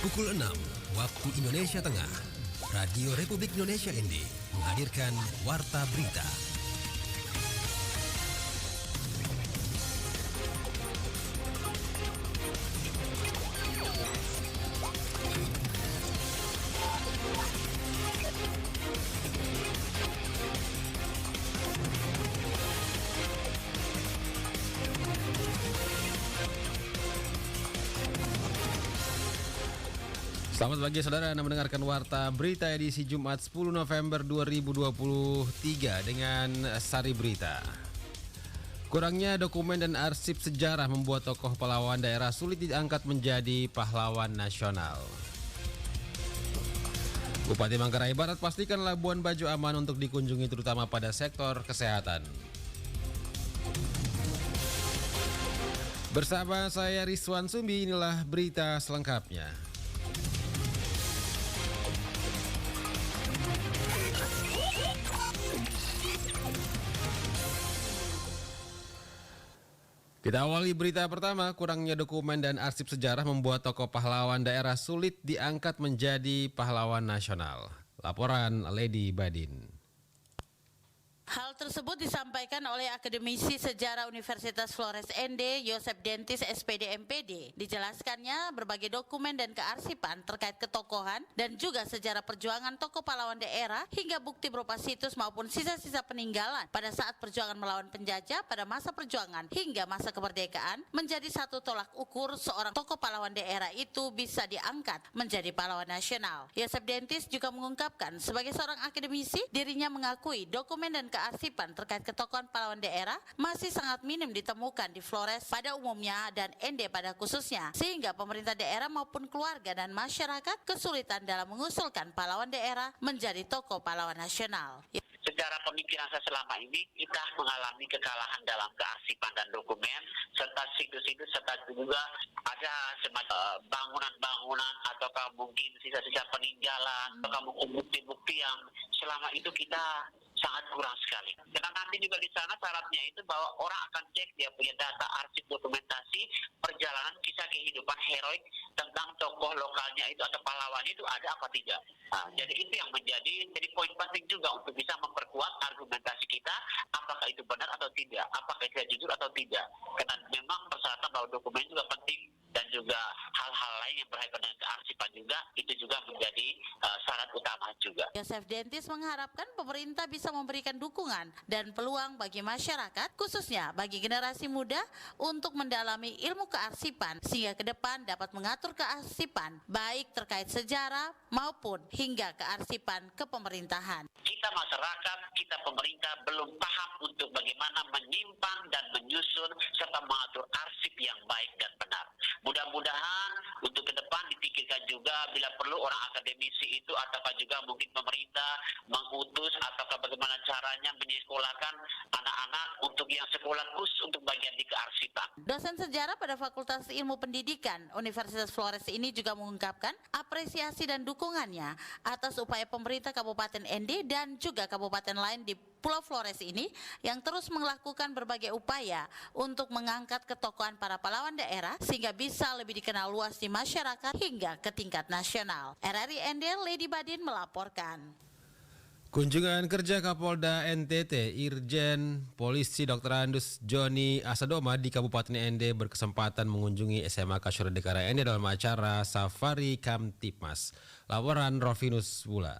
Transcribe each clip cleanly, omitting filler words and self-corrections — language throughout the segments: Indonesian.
Pukul 6 waktu Indonesia Tengah, Radio Republik Indonesia ND menghadirkan Warta Berita. Selamat pagi saudara, Anda mendengarkan Warta Berita edisi Jumat 10 November 2023 dengan sari berita. Kurangnya dokumen dan arsip sejarah membuat tokoh pahlawan daerah sulit diangkat menjadi pahlawan nasional. Bupati Manggarai Barat pastikan Labuan Bajo aman untuk dikunjungi terutama pada sektor kesehatan. Bersama saya Rizwan Sumbi, inilah berita selengkapnya. Kita awali berita pertama, kurangnya dokumen dan arsip sejarah membuat tokoh pahlawan daerah sulit diangkat menjadi pahlawan nasional. Laporan Lady Badin. Hal tersebut disampaikan oleh Akademisi Sejarah Universitas Flores ND, Yosef Dentis, SPD MPD. Dijelaskannya berbagai dokumen dan kearsipan terkait ketokohan dan juga sejarah perjuangan tokoh pahlawan daerah hingga bukti berupa situs maupun sisa-sisa peninggalan pada saat perjuangan melawan penjajah pada masa perjuangan hingga masa kemerdekaan menjadi satu tolak ukur seorang tokoh pahlawan daerah itu bisa diangkat menjadi pahlawan nasional. Yosef Dentis juga mengungkapkan sebagai seorang akademisi dirinya mengakui dokumen dan kearsipan terkait ketokohan pahlawan daerah masih sangat minim ditemukan di Flores pada umumnya dan ND pada khususnya, sehingga pemerintah daerah maupun keluarga dan masyarakat kesulitan dalam mengusulkan pahlawan daerah menjadi tokoh pahlawan nasional. Secara pemikiran saya selama ini kita mengalami kekalahan dalam kearsipan dan dokumen serta situs-situs serta juga ada semacam bangunan-bangunan ataukah mungkin sisa-sisa peninggalan ataukah mungkin bukti-bukti yang selama itu kita sangat kurang sekali. Karena nanti juga di sana syaratnya itu bahwa orang akan cek dia punya data arsip dokumentasi perjalanan kisah kehidupan heroik tentang tokoh lokalnya itu atau pahlawannya itu ada apa tidak. Nah, jadi itu yang menjadi poin penting juga untuk bisa memperkuat argumentasi kita apakah itu benar atau tidak, apakah itu jujur atau tidak. Karena memang persyaratan bahwa dokumen juga penting dan juga hal-hal lain yang berkaitan dengan kearsipan juga itu juga menjadi syarat utama juga. Yosef Dentis mengharapkan pemerintah bisa memberikan dukungan dan peluang bagi masyarakat khususnya bagi generasi muda untuk mendalami ilmu kearsipan sehingga ke depan dapat mengatur kearsipan baik terkait sejarah maupun hingga kearsipan kepemerintahan. Kita masyarakat, kita pemerintah belum paham untuk bagaimana menyimpan dan menyusun serta mengatur arsip yang baik dan benar. Mudah-mudahan untuk ke depan dipikirkan juga bila perlu orang akademisi itu ataukah juga mungkin pemerintah mengutus ataukah bagaimana caranya menyekolahkan anak-anak untuk yang sekolah khusus untuk bagian di kearsipan. Dosen sejarah pada Fakultas Ilmu Pendidikan Universitas Flores ini juga mengungkapkan apresiasi dan dukungannya atas upaya pemerintah Kabupaten ND dan juga kabupaten lain di Pulau Flores ini yang terus melakukan berbagai upaya untuk mengangkat ketokohan para pahlawan daerah sehingga bisa lebih dikenal luas di masyarakat hingga ke tingkat nasional. RRI ND, Lady Badin melaporkan. Kunjungan kerja Kapolda NTT Irjen Polisi Dr. Andus Joni Asadoma di Kabupaten ND berkesempatan mengunjungi SMA Suradikara ND dalam acara Safari Kamtipmas. Laporan Rovinus Bula.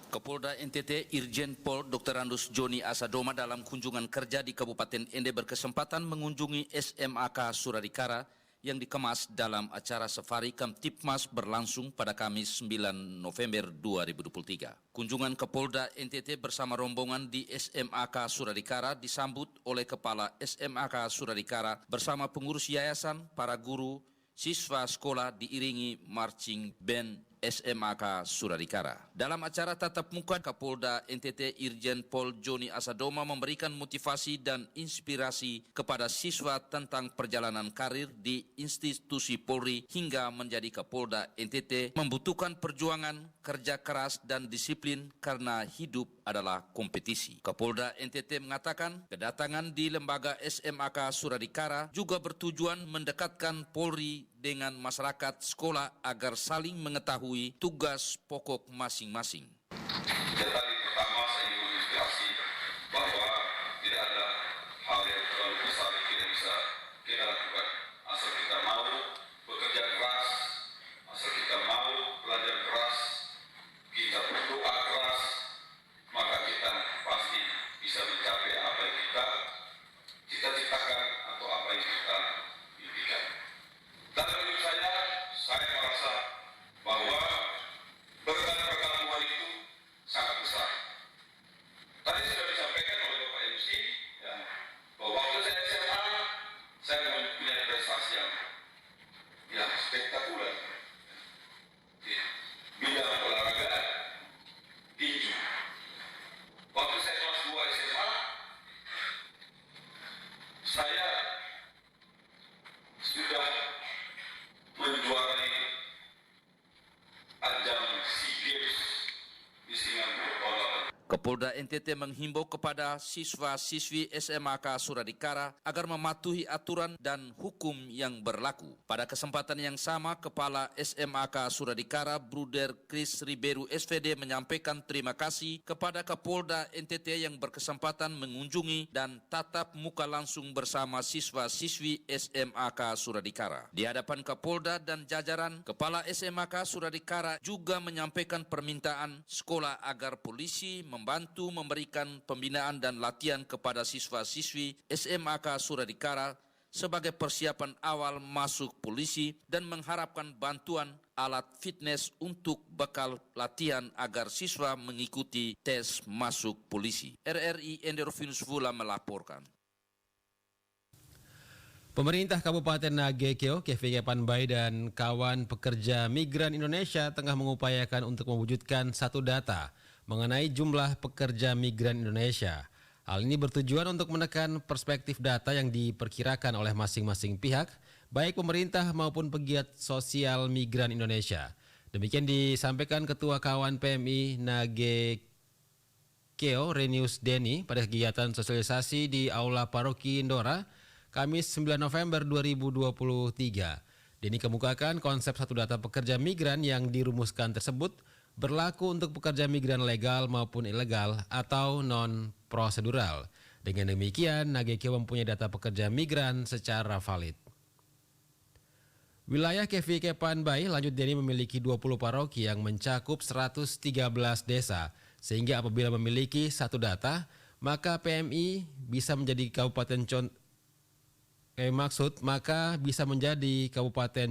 Kapolda NTT Irjen Pol Dr. Andus Joni Asadoma dalam kunjungan kerja di Kabupaten ND berkesempatan mengunjungi SMAK Suradikara yang dikemas dalam acara Safari Kamtipmas berlangsung pada Kamis 9 November 2023. Kunjungan Kapolda NTT bersama rombongan di SMAK Suradikara disambut oleh Kepala SMAK Suradikara bersama pengurus yayasan, para guru, siswa sekolah diiringi marching band SMAK Suradikara. Dalam acara tatap muka, Kapolda NTT Irjen Pol Joni Asadoma memberikan motivasi dan inspirasi kepada siswa tentang perjalanan karir di institusi Polri hingga menjadi Kapolda NTT membutuhkan perjuangan, kerja keras dan disiplin karena hidup adalah kompetisi. Kapolda NTT mengatakan kedatangan di lembaga SMAK Suradikara juga bertujuan mendekatkan Polri dengan masyarakat sekolah agar saling mengetahui tugas pokok masing-masing. Yang tadi pertama saya ingin menginspirasi bahwa tidak ada hal yang terlalu besar yang tidak bisa kita lakukan. Asal kita mau bekerja keras, asal kita mau belajar keras, kita berdoa keras, maka kita pasti bisa mencapai apa yang kita cita-citakan atau apa yang kita impikan. Dalam hidup saya merasa bahwa berkat Tuhan itu sangat besar. Tadi sudah disampaikan oleh Bapak MC, ya, bahwa waktu saya SMA, saya mempunyai prestasi yang spektakuler di bidang olahraga tinju. Waktu saya kelas 2 SMA, saya sudah menjuarai ajang SEA Games di Singapura tahun 80. Kapolda NTT menghimbau kepada siswa-siswi SMAK Suradikara agar mematuhi aturan dan hukum yang berlaku. Pada kesempatan yang sama, Kepala SMAK Suradikara Bruder Chris Ribeiro SVD menyampaikan terima kasih kepada Kapolda NTT yang berkesempatan mengunjungi dan tatap muka langsung bersama siswa-siswi SMAK Suradikara. Di hadapan Kapolda dan jajaran, Kepala SMAK Suradikara juga menyampaikan permintaan sekolah agar polisi membantu memberikan pembinaan dan latihan kepada siswa-siswi SMAK Suradikara sebagai persiapan awal masuk polisi dan mengharapkan bantuan alat fitness untuk bekal latihan agar siswa mengikuti tes masuk polisi. RRI Enderovinus Vula melaporkan. Pemerintah Kabupaten Nagekeo, KVK Panbai dan kawan pekerja migran Indonesia tengah mengupayakan untuk mewujudkan satu data mengenai jumlah pekerja migran Indonesia. Hal ini bertujuan untuk menekan perspektif data yang diperkirakan oleh masing-masing pihak, baik pemerintah maupun pegiat sosial migran Indonesia. Demikian disampaikan Ketua Kawan PMI Nagekeo, Renius Deni, pada kegiatan sosialisasi di Aula Paroki Indora, Kamis 9 November 2023. Deni kemukakan konsep satu data pekerja migran yang dirumuskan tersebut berlaku untuk pekerja migran legal maupun ilegal atau non-prosedural. Dengan demikian, Nagekeo mempunyai data pekerja migran secara valid. Wilayah KVK Panbai, lanjut Deni, memiliki 20 paroki yang mencakup 113 desa, sehingga apabila memiliki satu data, maka PMI bisa menjadi kabupaten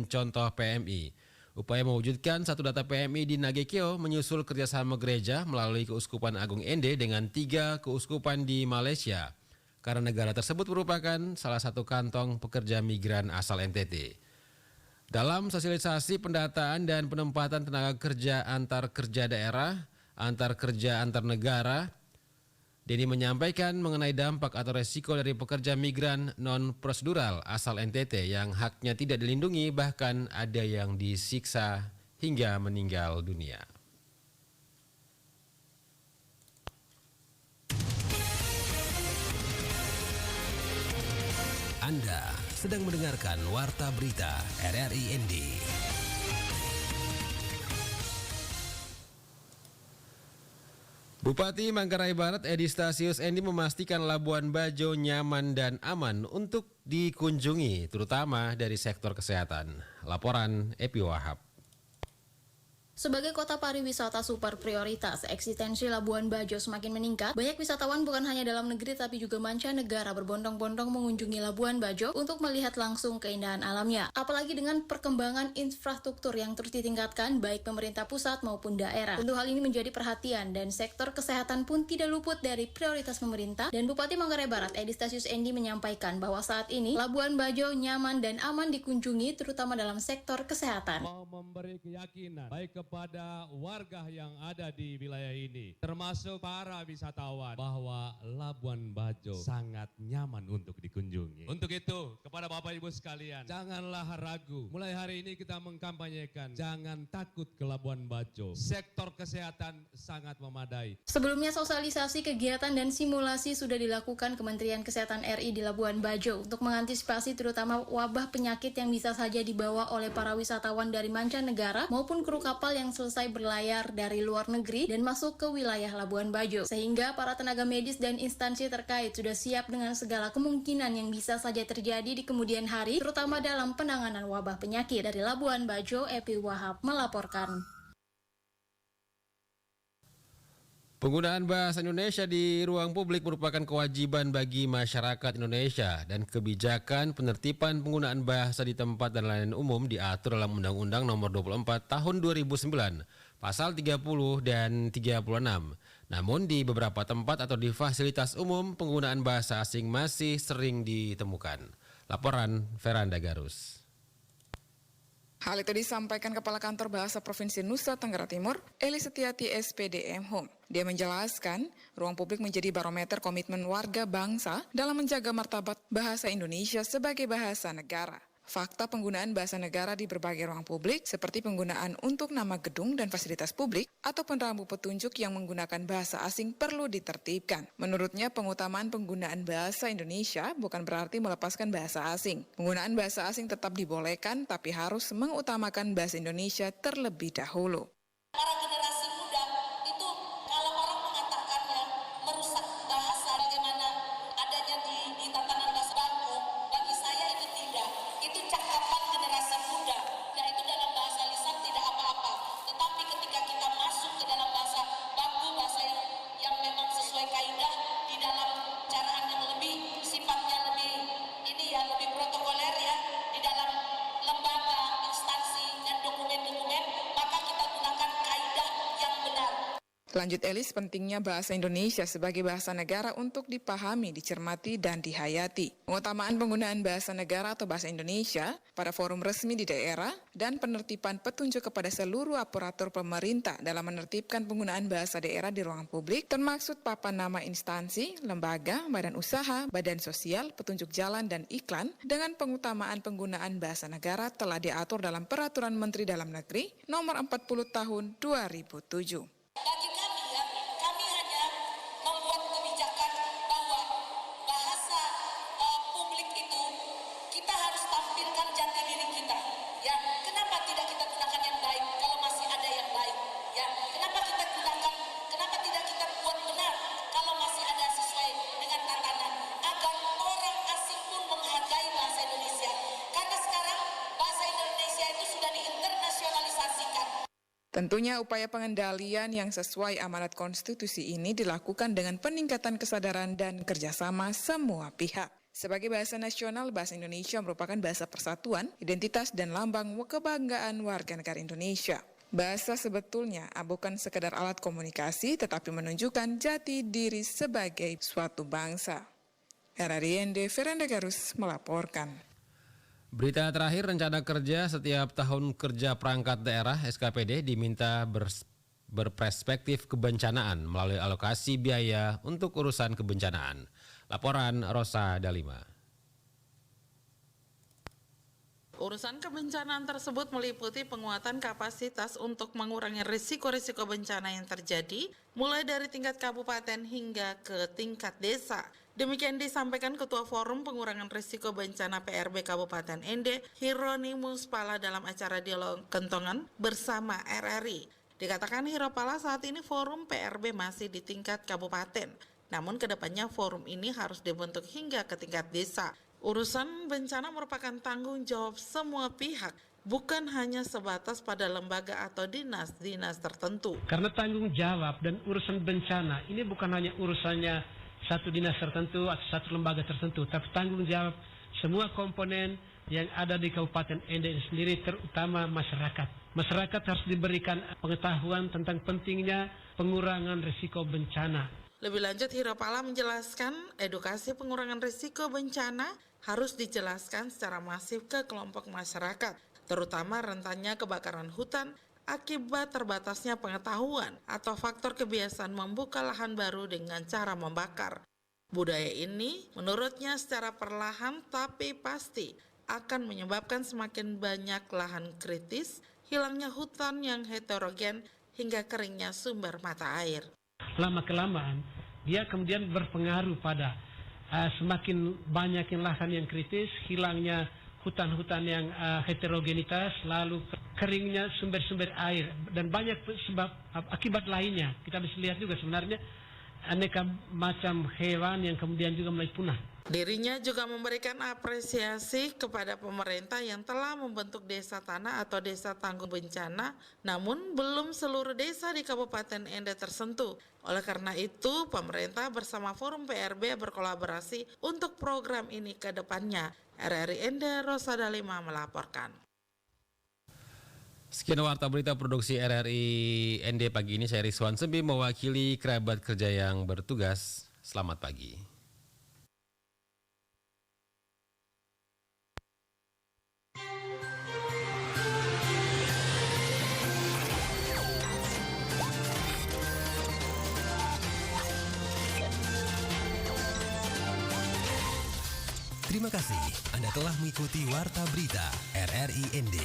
contoh PMI. Upaya mewujudkan satu data PMI di Nagekeo menyusul kerjasama gereja melalui Keuskupan Agung Ende dengan 3 keuskupan di Malaysia, karena negara tersebut merupakan salah satu kantong pekerja migran asal NTT. Dalam sosialisasi pendataan dan penempatan tenaga kerja antar kerja daerah, antar kerja antar negara, Deni menyampaikan mengenai dampak atau resiko dari pekerja migran non-prosedural asal NTT yang haknya tidak dilindungi, bahkan ada yang disiksa hingga meninggal dunia. Anda sedang mendengarkan Warta Berita RRI ND. Bupati Manggarai Barat Edi Stasius Endi memastikan Labuan Bajo nyaman dan aman untuk dikunjungi, terutama dari sektor kesehatan. Laporan Epi Wahab. Sebagai kota pariwisata super prioritas, eksistensi Labuan Bajo semakin meningkat. Banyak wisatawan bukan hanya dalam negeri tapi juga mancanegara berbondong-bondong mengunjungi Labuan Bajo untuk melihat langsung keindahan alamnya. Apalagi dengan perkembangan infrastruktur yang terus ditingkatkan baik pemerintah pusat maupun daerah. Tentu hal ini menjadi perhatian dan sektor kesehatan pun tidak luput dari prioritas pemerintah. Dan Bupati Manggarai Barat Edi Stasius Endi menyampaikan bahwa saat ini Labuan Bajo nyaman dan aman dikunjungi terutama dalam sektor kesehatan. Mau memberi keyakinan baik kepada warga yang ada di wilayah ini, termasuk para wisatawan, bahwa Labuan Bajo sangat nyaman untuk dikunjungi. Untuk itu, kepada Bapak Ibu sekalian, janganlah ragu. Mulai hari ini kita mengkampanyekan, jangan takut ke Labuan Bajo. Sektor kesehatan sangat memadai. Sebelumnya sosialisasi kegiatan dan simulasi sudah dilakukan Kementerian Kesehatan RI di Labuan Bajo untuk mengantisipasi terutama wabah penyakit yang bisa saja dibawa oleh para wisatawan dari mancanegara maupun kru kapal yang selesai berlayar dari luar negeri dan masuk ke wilayah Labuan Bajo. Sehingga para tenaga medis dan instansi terkait sudah siap dengan segala kemungkinan yang bisa saja terjadi di kemudian hari, terutama dalam penanganan wabah penyakit. Dari Labuan Bajo, Epi Wahab melaporkan. Penggunaan bahasa Indonesia di ruang publik merupakan kewajiban bagi masyarakat Indonesia dan kebijakan penertiban penggunaan bahasa di tempat dan layanan umum diatur dalam Undang-Undang Nomor 24 Tahun 2009, Pasal 30 dan 36. Namun di beberapa tempat atau di fasilitas umum penggunaan bahasa asing masih sering ditemukan. Laporan Veranda Garus. Hal itu disampaikan Kepala Kantor Bahasa Provinsi Nusa Tenggara Timur, Eli Setiati SPDM Home. Dia menjelaskan, ruang publik menjadi barometer komitmen warga bangsa dalam menjaga martabat bahasa Indonesia sebagai bahasa negara. Fakta penggunaan bahasa negara di berbagai ruang publik, seperti penggunaan untuk nama gedung dan fasilitas publik, ataupun rambu petunjuk yang menggunakan bahasa asing perlu ditertibkan. Menurutnya, pengutamaan penggunaan bahasa Indonesia bukan berarti melepaskan bahasa asing. Penggunaan bahasa asing tetap dibolehkan, tapi harus mengutamakan bahasa Indonesia terlebih dahulu. Para generasi muda itu kalau orang mengatakannya merusak bahasa, bagaimana adanya di tatanan bahasa baku, bagi saya itu tidak. Itu cakapan generasi muda. Nah, itu dalam bahasa lisan tidak apa-apa. Tetapi ketika kita masuk ke dalam bahasa baku, bahasa yang memang sesuai kaidah di dalam caraan yang lebih sifatnya lebih lebih protokoler ya, di dalam lembaga, instansi dan dokumen-dokumen, maka kita gunakan kaidah yang benar. Lanjut Elis, pentingnya bahasa Indonesia sebagai bahasa negara untuk dipahami, dicermati, dan dihayati. Pengutamaan penggunaan bahasa negara atau bahasa Indonesia pada forum resmi di daerah dan penertiban petunjuk kepada seluruh aparatur pemerintah dalam menertibkan penggunaan bahasa daerah di ruang publik, termaksud papan nama instansi, lembaga, badan usaha, badan sosial, petunjuk jalan, dan iklan, dengan pengutamaan penggunaan bahasa negara telah diatur dalam Peraturan Menteri Dalam Negeri Nomor 40 Tahun 2007. Bagi kami ya, kami hanya membuat kebijakan bahwa bahasa publik itu kita harus tampilkan jati diri kita. Ya, kenapa tidak kita gunakan yang baik kalau masih ada yang baik? Ya, kenapa kita gunakan? Kenapa tidak kita buat benar kalau masih ada sesuai dengan tatanan agar orang asing pun menghargai bahasa Indonesia? Karena sekarang bahasa Indonesia itu sudah diinternasionalisasikan. Tentunya upaya pengendalian yang sesuai amanat konstitusi ini dilakukan dengan peningkatan kesadaran dan kerjasama semua pihak. Sebagai bahasa nasional, bahasa Indonesia merupakan bahasa persatuan, identitas, dan lambang kebanggaan warga negara Indonesia. Bahasa sebetulnya bukan sekedar alat komunikasi, tetapi menunjukkan jati diri sebagai suatu bangsa. RRIND Veranda Garus melaporkan. Berita terakhir, rencana kerja setiap tahun kerja perangkat daerah SKPD diminta berperspektif kebencanaan melalui alokasi biaya untuk urusan kebencanaan. Laporan Rosa Dalima. Urusan kebencanaan tersebut meliputi penguatan kapasitas untuk mengurangi risiko-risiko bencana yang terjadi, mulai dari tingkat kabupaten hingga ke tingkat desa. Demikian disampaikan Ketua Forum Pengurangan Risiko Bencana PRB Kabupaten Ende, Hieronimus Pala dalam acara dialog kentongan bersama RRI. Dikatakan Hiropala saat ini forum PRB masih di tingkat kabupaten, namun kedepannya forum ini harus dibentuk hingga ke tingkat desa. Urusan bencana merupakan tanggung jawab semua pihak, bukan hanya sebatas pada lembaga atau dinas-dinas tertentu. Karena tanggung jawab dan urusan bencana ini bukan hanya urusannya satu dinas tertentu atau satu lembaga tertentu, tapi tanggung jawab semua komponen yang ada di Kabupaten Ende sendiri, terutama masyarakat. Masyarakat harus diberikan pengetahuan tentang pentingnya pengurangan risiko bencana. Lebih lanjut, Hiropala menjelaskan edukasi pengurangan risiko bencana harus dijelaskan secara masif ke kelompok masyarakat, terutama rentannya kebakaran hutan, akibat terbatasnya pengetahuan atau faktor kebiasaan membuka lahan baru dengan cara membakar. Budaya ini menurutnya secara perlahan tapi pasti akan menyebabkan semakin banyak lahan kritis, hilangnya hutan yang heterogen, hingga keringnya sumber mata air. Lama-kelamaan, dia kemudian berpengaruh pada semakin banyak lahan yang kritis, hilangnya hutan-hutan yang heterogenitas, lalu keringnya sumber-sumber air, dan banyak sebab akibat lainnya. Kita bisa lihat juga sebenarnya aneka macam hewan yang kemudian juga mulai punah. Dirinya juga memberikan apresiasi kepada pemerintah yang telah membentuk desa tanah atau desa tangguh bencana, namun belum seluruh desa di Kabupaten Ende tersentuh. Oleh karena itu, pemerintah bersama Forum PRB berkolaborasi untuk program ini ke depannya. RRI Ende, Rosada Lima melaporkan. Sekian warta berita produksi RRI ND pagi ini. Saya Rizwan Sembi mewakili kerabat kerja yang bertugas. Selamat pagi. Terima kasih Anda telah mengikuti Warta Berita RRI ND.